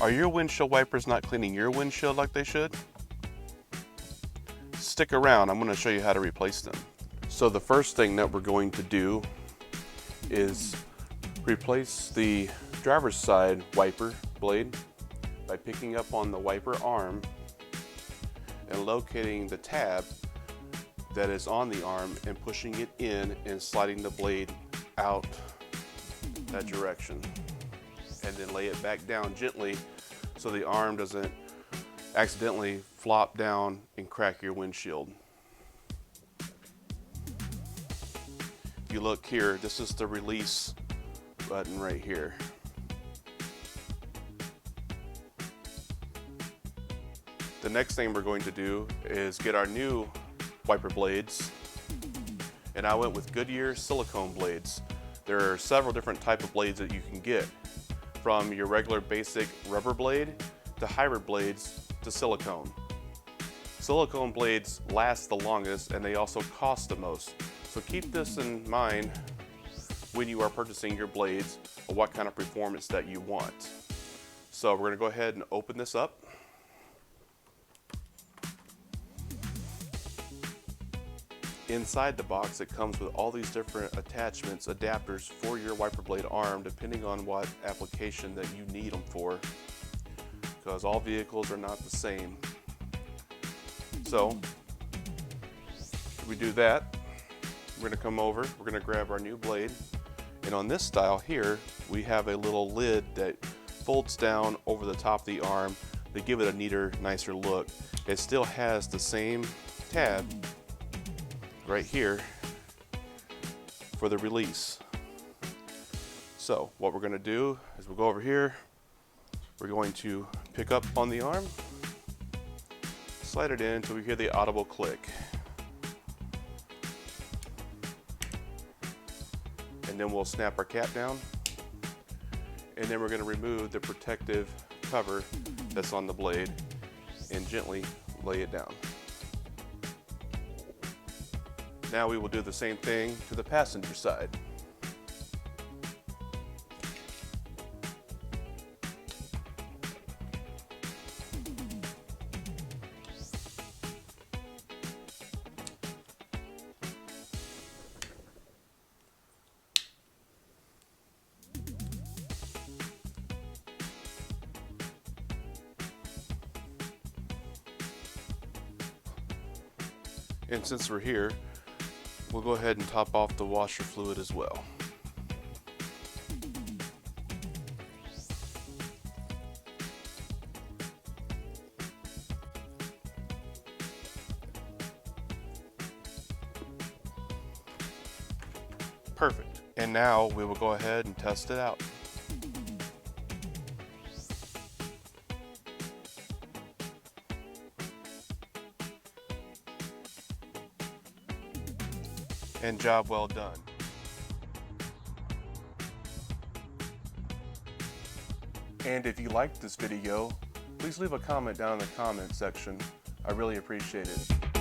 Are your windshield wipers not cleaning your windshield like they should? Stick around, I'm going to show you how to replace them. So the first thing that we're going to do is replace the driver's side wiper blade by picking up on the wiper arm and locating the tab that is on the arm and pushing it in and sliding the blade out that direction. And then lay it back down gently so the arm doesn't accidentally flop down and crack your windshield. If you look here, this is the release button right here. The next thing we're going to do is get our new wiper blades, and I went with Goodyear silicone blades. There are several different types of blades that you can get, from your regular basic rubber blade to hybrid blades to silicone. Silicone blades last the longest and they also cost the most. So keep this in mind when you are purchasing your blades or what kind of performance that you want. So we're going to go ahead and open this up. Inside the box, it comes with all these different attachments, adapters for your wiper blade arm, depending on what application that you need them for, because all vehicles are not the same. So, we do that. We're going to come over, we're going to grab our new blade, and on this style here, we have a little lid that folds down over the top of the arm to give it a neater, nicer look. It still has the same tab right here for the release. So what we're going to do is we'll go over here, we're going to pick up on the arm, slide it in until we hear the audible click, and then we'll snap our cap down, and then we're going to remove the protective cover that's on the blade and gently lay it down. Now we will do the same thing to the passenger side. And since we're here, we'll go ahead and top off the washer fluid as well. Perfect. And now we will go ahead and test it out. And job well done. And if you liked this video, please leave a comment down in the comment section. I really appreciate it.